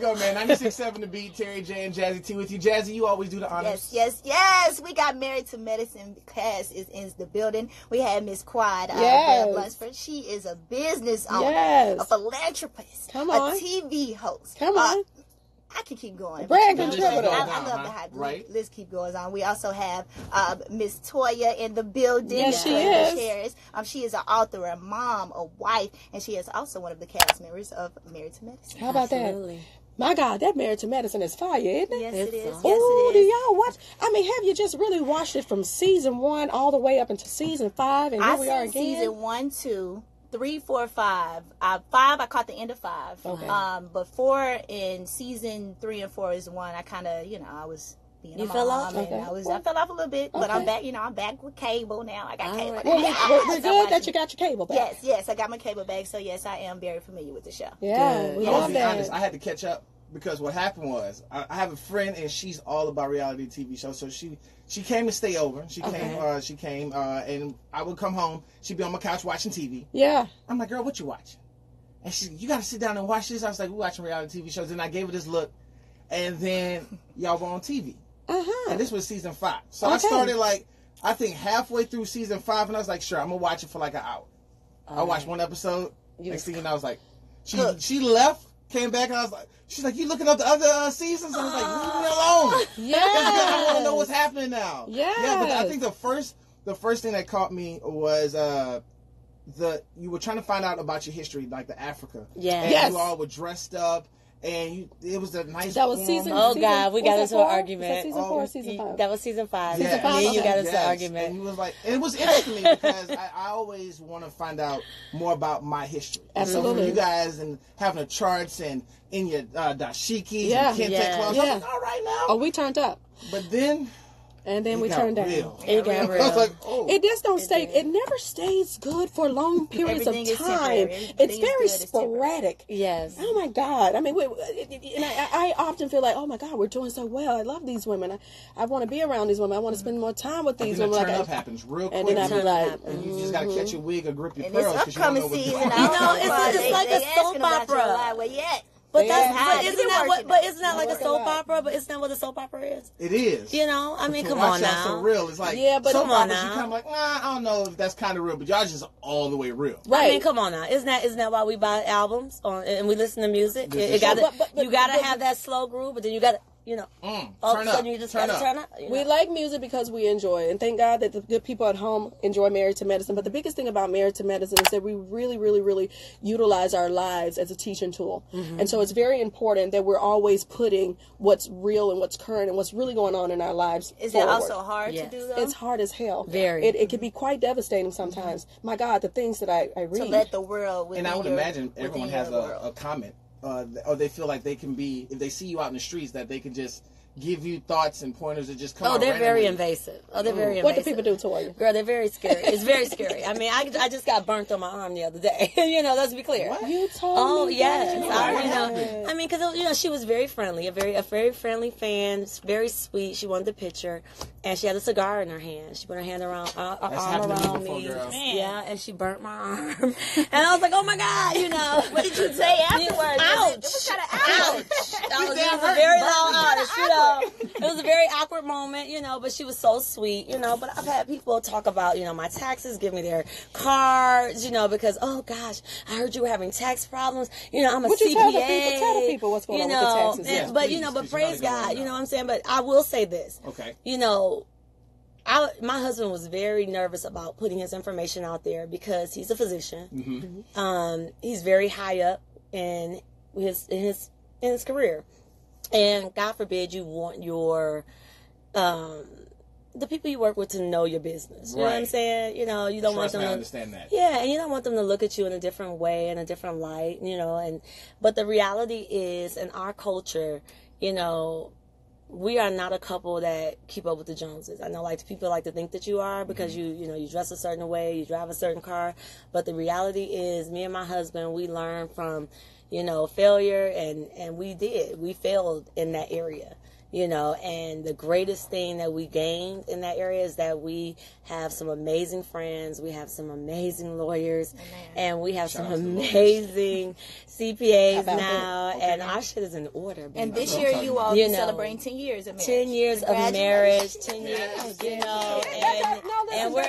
go, man. 96.7 The Beat, Terry J and Jazzy T with you. Jazzy, you always do the honors. Yes. We got Married to Medicine cast is in the building. We had Miss Quad, Lunsford. She is a business owner, a philanthropist, a TV host. Come on. I can keep going. Brand contributor. I love the high list keep going on. We also have Miss Toya in the building. Yes, she is. Harris. She is an author, a mom, a wife, and she is also one of the cast members of Married to Medicine. How about that? My God, that Married to Medicine is fire, isn't it? Yes, it is. Oh, do y'all watch? I mean, have you just really watched it from season 1 all the way up into season 5? And here we are again. Season 1, 2, 3, 4, 5. 5, I caught the end of 5. Okay. But 4 in season 3 and 4 is the one I kind of, I was being a mom. Fell off? And I fell off a little bit, but I'm back. I'm back with cable now. I got cable. Well, we're good that you got your cable back. Yes, I got my cable back. So yes, I am very familiar with the show. Yeah, we love to be that. honest, I had to catch up because what happened was I have a friend and she's all about reality TV shows. So she came to stay over. She came, and I would come home. She'd be on my couch watching TV. Yeah. I'm like, girl, what you watching? And she said, you got to sit down and watch this. I was like, we're watching reality TV shows. And I gave her this look. And then y'all were on TV. And this was season 5. So I started I think halfway through season 5. And I was like, sure, I'm going to watch it for like an hour. I watched one episode. Next thing you know, I was like, she left, came back, and I was like, she's like, you looking up the other seasons? I was like, leave me alone. Yeah. I want to know what's happening now. Yeah. Yeah, but I think the first thing that caught me was you were trying to find out about your history, like the Africa. Yeah. And you all were dressed up, and it was a nice. That was season. Oh God, we got into an argument. Season 4, or season 5. That was season 5. Yeah. Season 5. You got into an argument. And he was like, and it was interesting to me because I always want to find out more about my history. Absolutely. So for you guys and having the charts and in your dashikis and kente clothes, I was like, all right now. Oh, we turned up. But then. And then we turned down. It got real. I was like, oh. It just don't stay. It never stays good for long periods of time. It's very sporadic. Yes. Oh my God. I mean, and I often feel like, oh my God, we're doing so well. I love these women. I want to be around these women. I want to spend more time with these women. And then the turn up happens real quick. And then I be like, and you just got to catch your wig or grip your And pearls. it's upcoming season. It's like a soap opera. Where yet? But isn't that like a soap opera? But isn't that what a soap opera is? It is. I mean, come on now. So real. It's like come on now. You kind of like, I don't know if that's kind of real, but y'all just all the way real. Right. I mean, come on now. Isn't that why we buy albums and we listen to music? You gotta have that slow groove, but then you gotta. All of a sudden you just gotta turn up. We like music because we enjoy it. And thank God that the good people at home enjoy Married to Medicine. But the biggest thing about Married to Medicine is that we really, really, really utilize our lives as a teaching tool. Mm-hmm. And so it's very important that we're always putting what's real and what's current and what's really going on in our lives Is forward. it also hard to do, though? It's hard as hell. Very. It can be quite devastating sometimes. Mm-hmm. My God, the things that I read. To let the world and I would imagine everyone has a comment. Or they feel like they can be, if they see you out in the streets, that they can just give you thoughts and pointers that just come out they're randomly. very invasive. They're very invasive. What do people do to you? Girl, they're very scary. It's very scary. I mean, I just got burnt on my arm the other day. Let's be clear. What? You told me yes. that. I mean, because, she was very friendly, a very friendly fan, very sweet. She wanted the picture, and she had a cigar in her hand. She put her hand around, arm around me. Yeah, and she burnt my arm. And I was like, oh my God, What did you say afterwards? Ouch. It was kind of ouch. It was a very loud ouch, it was a very awkward moment, but she was so sweet, but I've had people talk about, my taxes, give me their cards, because, oh gosh, I heard you were having tax problems. I'm a CPA. Tell the people what's going on with the taxes. And, but, but praise God, what I'm saying? But I will say this. Okay. My husband was very nervous about putting his information out there because he's a physician. Mm-hmm. He's very high up in his career. And God forbid you want your the people you work with to know your business. You know what I'm saying? You don't want them to understand that. Yeah, and you don't want them to look at you in a different way, in a different light, but the reality is in our culture, we are not a couple that keep up with the Joneses. I know people like to think that you are because you dress a certain way, you drive a certain car, but the reality is me and my husband, we learned from failure, and we failed in that area. you know, and the greatest thing that we gained in that area is that we have some amazing friends, we have some amazing lawyers, and we have some amazing CPAs now, and our shit is in order. Baby. And this year you all are celebrating 10 years of marriage. 10 years of marriage, 10 years, you know, and we're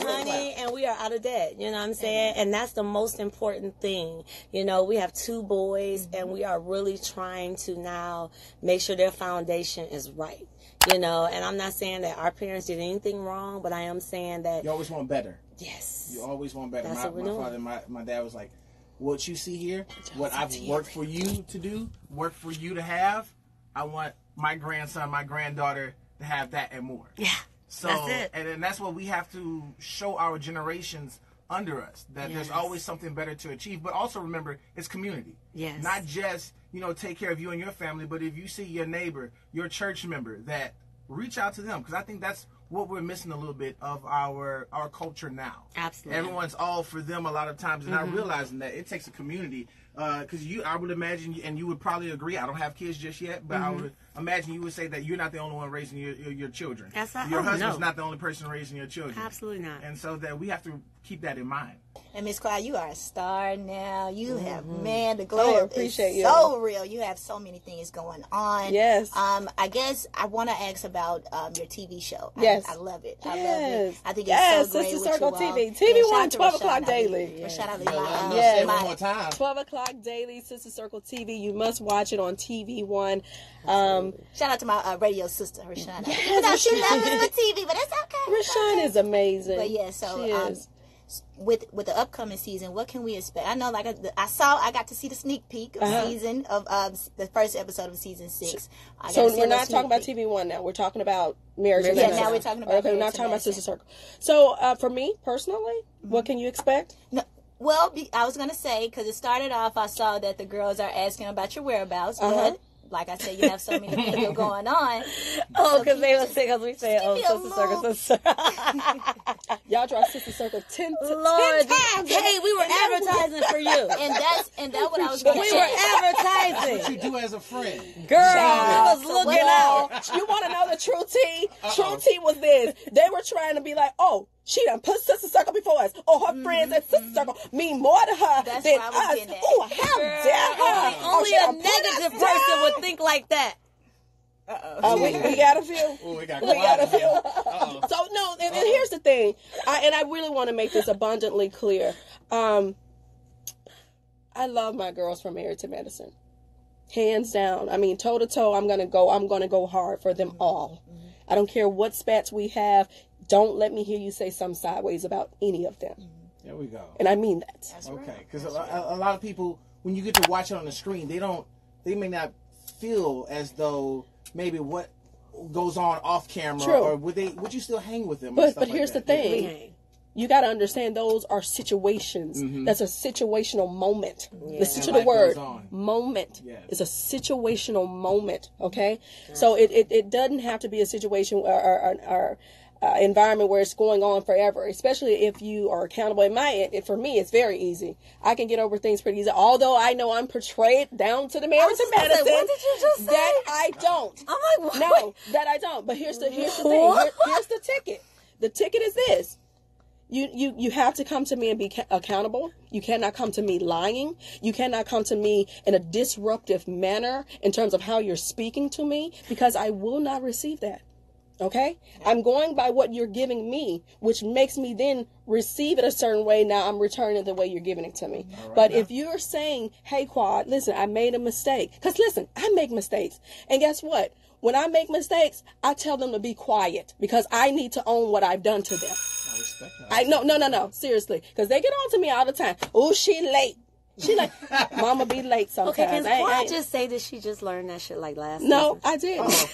honey, and we are out of debt, you know what I'm saying? And that's the most important thing. You know, we have 2 boys, and we are really trying to now make sure their foundation is right. You know, and I'm not saying that our parents did anything wrong, but I am saying that you always want better. Yes, you always want better. That's my what we're doing. Father, my dad was like, "What you see here, what I've worked for you to do, worked for you to have, I want my grandson, my granddaughter to have that and more." Yeah, so that's it. And that's what we have to show our generations under us, that there's always something better to achieve. But also remember, it's community. Yes, not just, you know, take care of you and your family, but if you see your neighbor, your church member, that reach out to them, because I think that's what we're missing a little bit of our culture now. Absolutely, everyone's all for them a lot of times, and not realizing that it takes a community. Because I would imagine, and you would probably agree, I don't have kids just yet, but I would imagine you would say that you're not the only one raising your children. That's not, your husband's not the only person raising your children. Absolutely not. And so that we have to keep that in mind. And Miss Quiet, you are a star now. You have, man, the globe is you. So real. You have so many things going on. Yes. I guess I want to ask about your TV show. Yes. I love it. Yes. I love it. I think it's so great. Sister Circle with TV. you TV One, 12 o'clock daily. Yes. One more time. 12 o'clock daily, Sister Circle TV. You must watch it on TV One. Shout out to my radio sister, Rashana. Yes, she loves it on TV, but it's okay. Rashana is amazing. But yeah, so with the upcoming season, what can we expect? I know, like I got to see the sneak peek of season of the first episode of season 6. So we're not talking about TV One now. We're talking about Marriage to Medicine. Yeah, now we're talking about. Okay, we're not talking about Sister Circle. So for me personally, what can you expect? No. Well, I was going to say, because it started off, I saw that the girls are asking about your whereabouts, but like I said, you have so many people going on. Oh, because they will say, because we say, Sister Circle, Sister Circle. Y'all draw Sister Circle 10 Lord, 10 times. Hey, we were advertising for you. And that's what I was going to say. We were advertising. What you do as a friend. Girl, I was looking out. You want to know the true tea? True tea was this. They were trying to be like, oh, she done put Sister Circle before us. Oh, her friends at Sister Circle mean more to her than us. Oh, how dare her? Only a negative person would think like that. We got a few. Ooh, we got a few. So, no, and here's the thing. I really want to make this abundantly clear. I love my girls from Married to Medicine. Hands down. I mean, toe to toe, I'm gonna go hard for them all. I don't care what spats we have. Don't let me hear you say some sideways about any of them. There we go. And I mean that. That's okay, because a lot of people, when you get to watch it on the screen, they may not feel as though maybe what goes on off camera, or would you still hang with them? But here's the thing. You got to understand those are situations. That's a situational moment. Listen to the word moment. It's a situational moment. Okay, so it doesn't have to be a situation or environment where it's going on forever. Especially if you are accountable. For me, it's very easy. I can get over things pretty easy. Although I know I'm portrayed down to the Marriage to Medicine. What did you just say? That I don't. I'm like, what? No, that I don't. But here's the thing. Here's the ticket. The ticket is this. You have to come to me and be accountable. You cannot come to me lying. You cannot come to me in a disruptive manner in terms of how you're speaking to me, because I will not receive that. Okay? I'm going by what you're giving me, which makes me then receive it a certain way. Now I'm returning the way you're giving it to me. But if you're saying, hey, Quad, listen, I made a mistake. Because listen, I make mistakes. And guess what? When I make mistakes, I tell them to be quiet because I need to own what I've done to them. I respect that. No, seriously. Because they get on to me all the time. Oh, she late. She like, Mama be late sometimes. Okay, can I just say that she just learned that shit like last No, season? I didn't.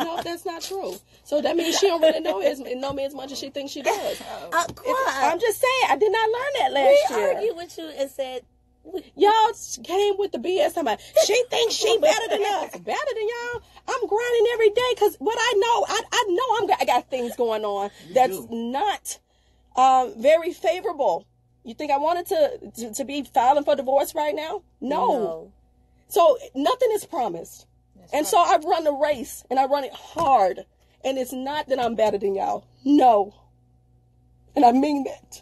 No, that's not true. So that means she don't really know me as much as she thinks she does. I'm just saying, I did not learn that last year. We argued with you and said, y'all came with the BS. Talking about, she thinks she better than us. Better than y'all? I'm grinding every day because what I know, I know I got things going on that's not very favorable. You think I wanted to be filing for divorce right now? No. So nothing is promised. And so I run the race, and I run it hard. And it's not that I'm better than y'all. No. And I mean that.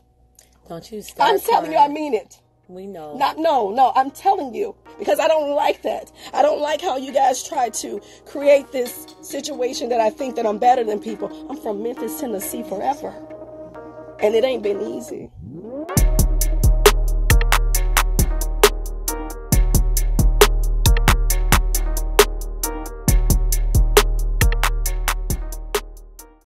Don't you start I'm telling you, I mean it. We know. No, I'm telling you. Because I don't like that. I don't like how you guys try to create this situation that I think that I'm better than people. I'm from Memphis, Tennessee forever. And it ain't been easy.